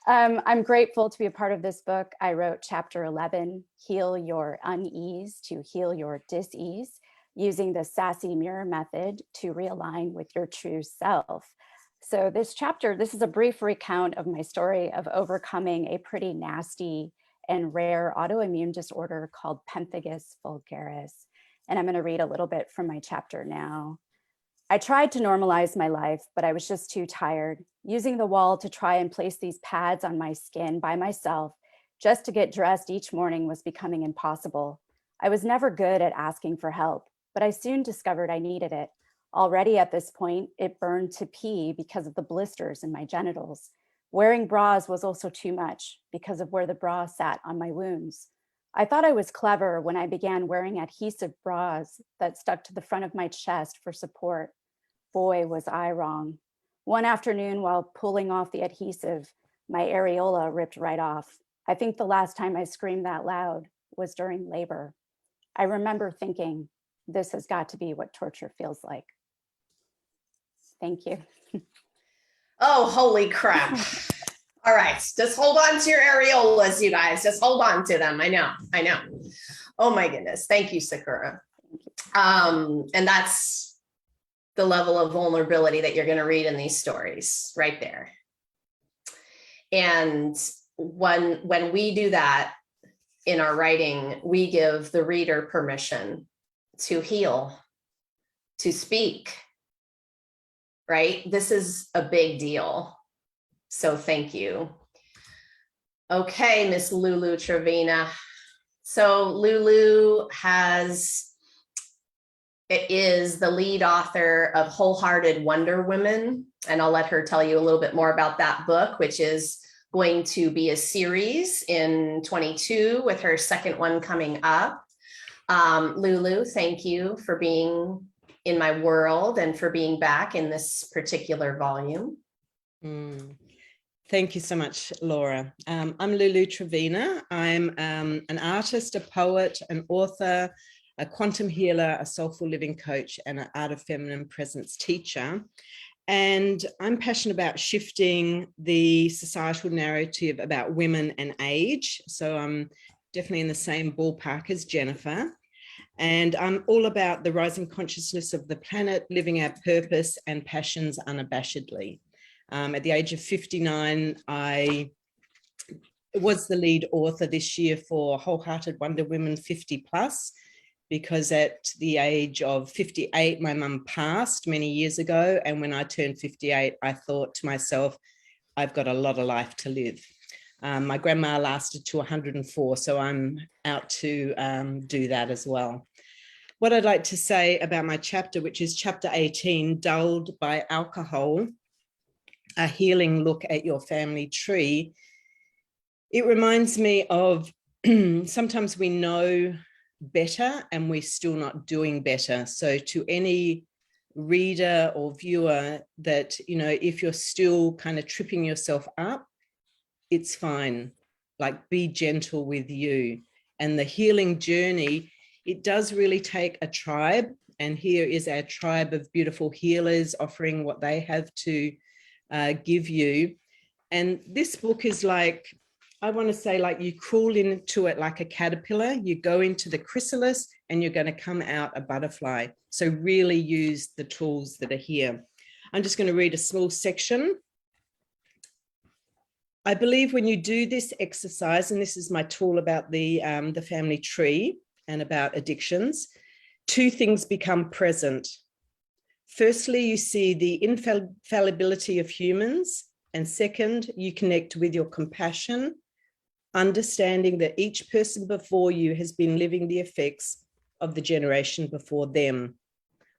I'm grateful to be a part of this book. I wrote chapter 11, Heal Your Unease to Heal Your Dis-ease, using the sassy mirror method to realign with your true self. So this chapter, this is a brief recount of my story of overcoming a pretty nasty and rare autoimmune disorder called pemphigus vulgaris. And I'm going to read a little bit from my chapter now. I tried to normalize my life, but I was just too tired. Using the wall to try and place these pads on my skin by myself just to get dressed each morning was becoming impossible. I was never good at asking for help, but I soon discovered I needed it. Already at this point, it burned to pee because of the blisters in my genitals. Wearing bras was also too much because of where the bra sat on my wounds. I thought I was clever when I began wearing adhesive bras that stuck to the front of my chest for support. Boy, was I wrong. One afternoon while pulling off the adhesive, my areola ripped right off. I think the last time I screamed that loud was during labor. I remember thinking, this has got to be what torture feels like. Thank you.
Oh, holy crap. All right, just hold on to your areolas, you guys. Just hold on to them. I know. Oh my goodness. Thank you, Sakura. And that's the level of vulnerability that you're going to read in these stories right there. And when we do that in our writing, we give the reader permission to heal, to speak, right? This is a big deal. So thank you. Okay, Miss Lulu Trevena. So Lulu is the lead author of Wholehearted Wonder Women, and I'll let her tell you a little bit more about that book, which is going to be a series in 22 with her second one coming up. Lulu, thank you for being in my world and for being back in this particular volume.
Thank you so much, Laura. I'm Lulu Trevena. I'm an artist, a poet, an author, a quantum healer, a soulful living coach, and an art of feminine presence teacher. And I'm passionate about shifting the societal narrative about women and age. So I'm definitely in the same ballpark as Jennifer. And I'm all about the rising consciousness of the planet, living our purpose and passions unabashedly. At the age of 59, I was the lead author this year for Wholehearted Wonder Women 50 plus, because at the age of 58, my mum passed many years ago. And when I turned 58, I thought to myself, I've got a lot of life to live. My grandma lasted to 104, so I'm out to do that as well. What I'd like to say about my chapter, which is chapter 18, Dulled by Alcohol, a healing look at your family tree. It reminds me of sometimes we know better and we're still not doing better. So to any reader or viewer that, if you're still kind of tripping yourself up, it's fine. Like, be gentle with you. And the healing journey, it does really take a tribe. And here is our tribe of beautiful healers offering what they have to give you. And this book is like, I want to say, like, you crawl into it like a caterpillar, you go into the chrysalis and you're going to come out a butterfly. So really use the tools that are here. I'm just going to read a small section. I believe when you do this exercise, and this is my tool about the family tree and about addictions, two things become present. Firstly, you see the infallibility of humans. And second, you connect with your compassion, understanding that each person before you has been living the effects of the generation before them.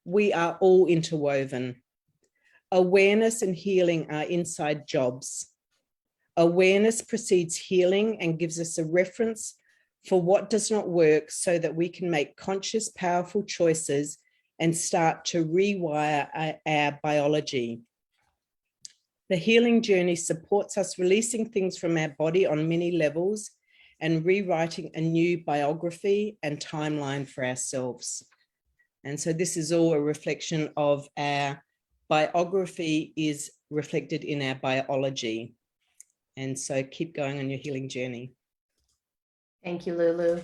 We are all interwoven. Awareness and healing are inside jobs. Awareness precedes healing and gives us a reference for what does not work so that we can make conscious, powerful choices and start to rewire our biology. The healing journey supports us releasing things from our body on many levels and rewriting a new biography and timeline for ourselves. And so this is all a reflection of our biography is reflected in our biology. And so keep going on your healing journey.
Thank you, Lulu.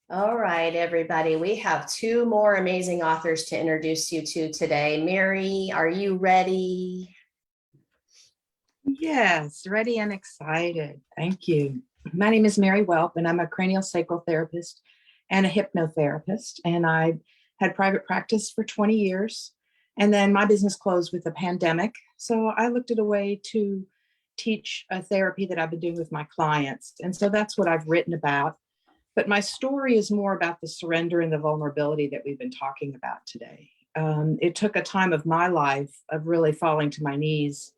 All right, everybody. We have two more amazing authors to introduce you to today. Mary, are you ready?
Yes, ready and excited. Thank you. My name is Mary Welp, and I'm a cranial sacral therapist and a hypnotherapist. And I had private practice for 20 years. And then my business closed with the pandemic. So I looked at a way to teach a therapy that I've been doing with my clients. And so that's what I've written about. But my story is more about the surrender and the vulnerability that we've been talking about today. It took a time of my life of really falling to my knees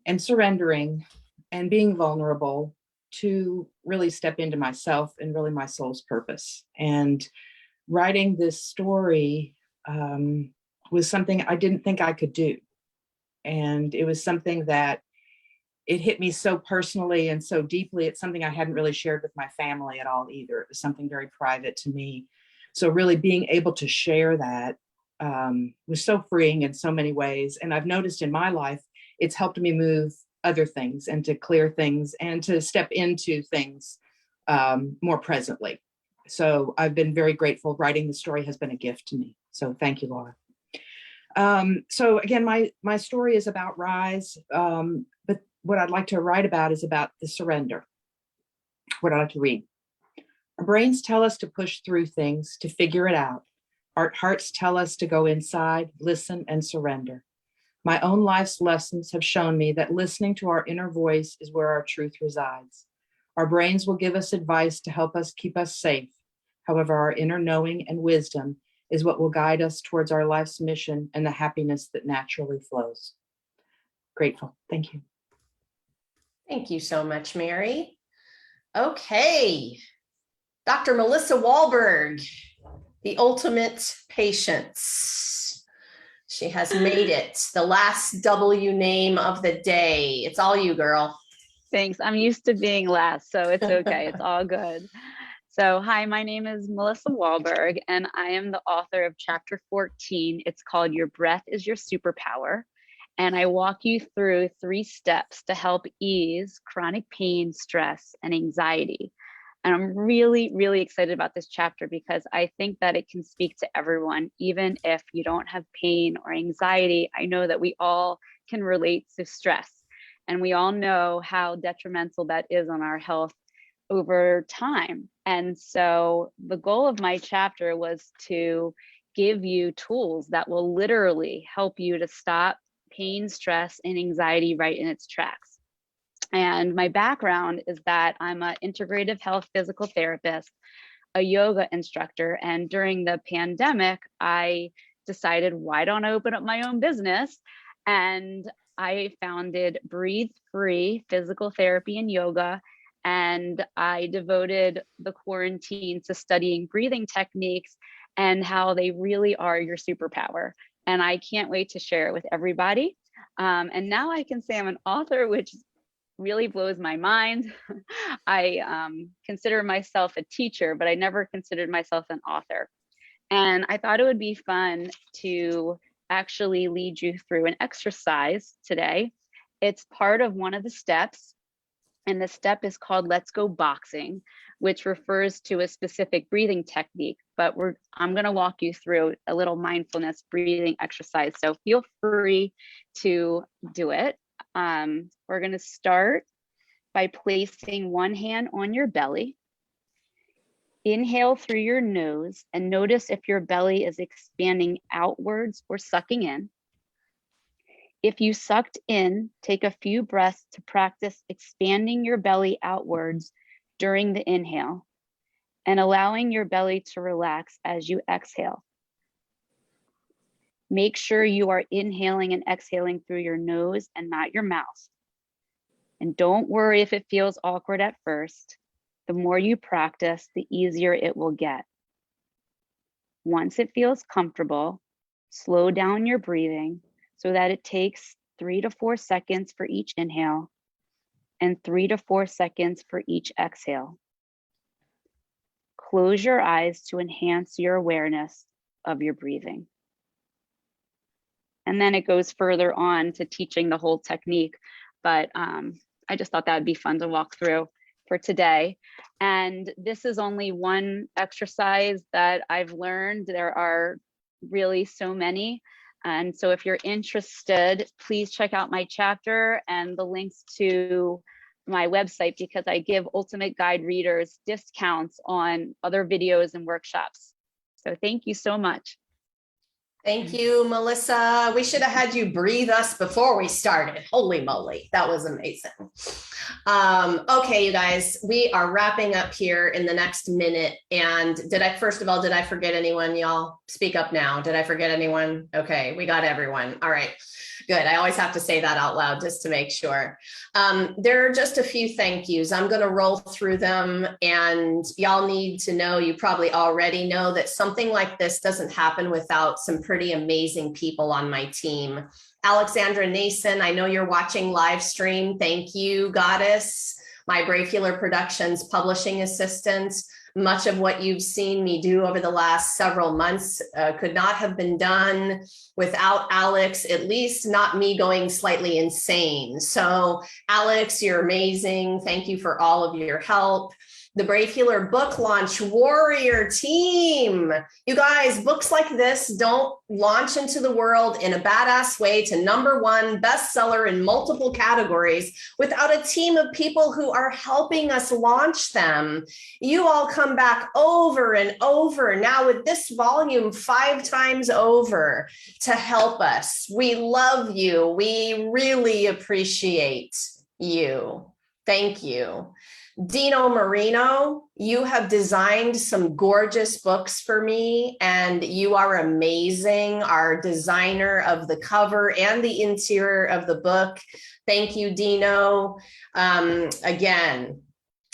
and surrendering and being vulnerable to really step into myself and really my soul's purpose. And writing this story was something I didn't think I could do. And it was something that it hit me so personally and so deeply. It's something I hadn't really shared with my family at all either. It was something very private to me. So really being able to share that was so freeing in so many ways. And I've noticed in my life, it's helped me move other things and to clear things and to step into things more presently. So I've been very grateful. Writing the story has been a gift to me. So thank you, Laura. So again, my story is about Rise, but what I'd like to write about is about the surrender. What I'd like to read. Our brains tell us to push through things, to figure it out. Our hearts tell us to go inside, listen, and surrender. My own life's lessons have shown me that listening to our inner voice is where our truth resides. Our brains will give us advice to help us keep us safe. However, our inner knowing and wisdom is what will guide us towards our life's mission and the happiness that naturally flows. Grateful. Thank you.
Thank you so much, Mary. Okay. Dr. Melissa Wahlberg, the ultimate patience. She has made it. The last W name of the day. It's all you, girl.
Thanks. I'm used to being last, so it's okay. It's all good. So hi, my name is Melissa Wahlberg, and I am the author of chapter 14. It's called Your Breath is Your Superpower. And I walk you through 3 steps to help ease chronic pain, stress, and anxiety. And I'm really, really excited about this chapter because I think that it can speak to everyone, even if you don't have pain or anxiety. I know that we all can relate to stress, and we all know how detrimental that is on our health over time. And so the goal of my chapter was to give you tools that will literally help you to stop pain, stress, and anxiety right in its tracks. And my background is that I'm an integrative health physical therapist, a yoga instructor, and during the pandemic, I decided, why don't I open up my own business? And I founded Breathe Free Physical Therapy and Yoga, and I devoted the quarantine to studying breathing techniques and how they really are your superpower. And I can't wait to share it with everybody. And now I can say I'm an author, which really blows my mind. I consider myself a teacher, but I never considered myself an author. And I thought it would be fun to actually lead you through an exercise today. It's part of one of the steps. And the step is called Let's Go Boxing, which refers to a specific breathing technique. But I'm going to walk you through a little mindfulness breathing exercise. So feel free to do it. We're going to start by placing one hand on your belly Inhale through your nose and notice if your belly is expanding outwards or sucking in. If you sucked in, take a few breaths to practice expanding your belly outwards during the inhale and allowing your belly to relax as you exhale. Make sure you are inhaling and exhaling through your nose and not your mouth. And don't worry if it feels awkward at first. The more you practice, the easier it will get. Once it feels comfortable, slow down your breathing so that it takes 3 to 4 seconds for each inhale and 3 to 4 seconds for each exhale. Close your eyes to enhance your awareness of your breathing. And then it goes further on to teaching the whole technique, but I just thought that would be fun to walk through for today. And this is only one exercise that I've learned. There are really so many. And so if you're interested, please check out my chapter and the links to my website, because I give Ultimate Guide readers discounts on other videos and workshops. So thank you so much.
Thank you, Melissa. We should have had you breathe us before we started. Holy moly, that was amazing. Okay, you guys, we are wrapping up here in the next minute. And first of all, did I forget anyone? Y'all speak up now. Did I forget anyone? Okay, we got everyone. All right, good. I always have to say that out loud just to make sure. There are just a few thank yous. I'm going to roll through them, and y'all need to know, you probably already know, that something like this doesn't happen without some pretty amazing people on my team. Alexandra Nason, I know you're watching live stream. Thank you, Goddess. My Brave Healer Productions publishing assistant. Much of what you've seen me do over the last several months could not have been done without Alex, at least not me going slightly insane. So Alex, you're amazing. Thank you for all of your help. The Brave Healer Book Launch Warrior Team. You guys, books like this don't launch into the world in a badass way to #1 bestseller in multiple categories without a team of people who are helping us launch them. You all come back over and over, now with this volume 5 times over, to help us. We love you. We really appreciate you. Thank you. Dino Marino, you have designed some gorgeous books for me, and you are amazing, our designer of the cover and the interior of the book. Thank you, Dino. Again,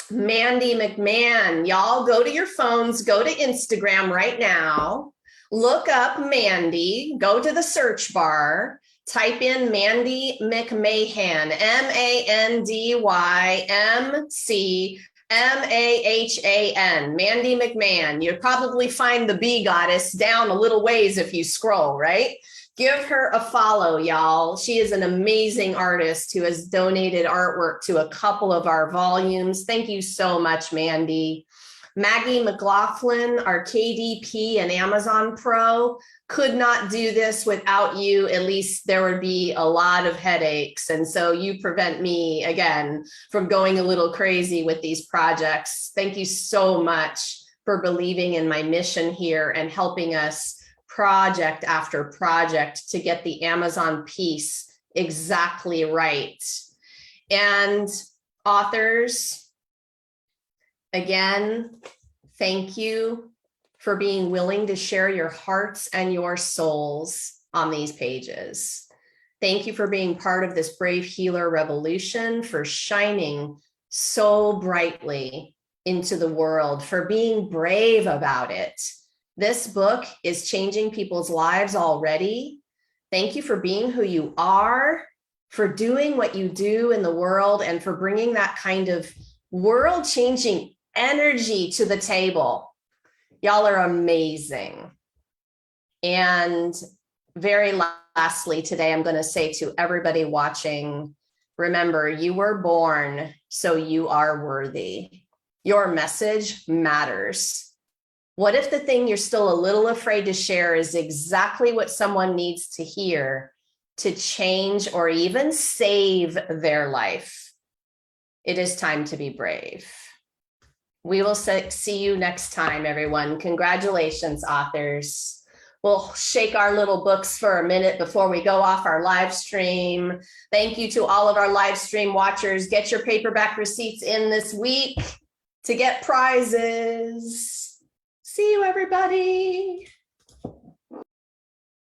Mandy McMahon, y'all go to your phones, go to Instagram right now, look up Mandy, go to the search bar, type in Mandy McMahon, MandyMcMahon, Mandy McMahon. You'll probably find the bee goddess down a little ways if you scroll, right? Give her a follow, y'all. She is an amazing artist who has donated artwork to a couple of our volumes. Thank you so much, Mandy. Maggie McLaughlin, our KDP and Amazon Pro, could not do this without you. At least there would be a lot of headaches. And so you prevent me, again, from going a little crazy with these projects. Thank you so much for believing in my mission here and helping us project after project to get the Amazon piece exactly right. And authors, again, thank you for being willing to share your hearts and your souls on these pages. Thank you for being part of this Brave Healer revolution, for shining so brightly into the world, for being brave about it. This book is changing people's lives already. Thank you for being who you are, for doing what you do in the world, and for bringing that kind of world-changing energy to the table. Y'all are amazing. And very lastly today, I'm going to say to everybody watching, remember, you were born, so you are worthy. Your message matters. What if the thing you're still a little afraid to share is exactly what someone needs to hear to change or even save their life? It is time to be brave. We will see you next time, everyone. Congratulations, authors. We'll shake our little books for a minute before we go off our live stream. Thank you to all of our live stream watchers. Get your paperback receipts in this week to get prizes. See you, everybody.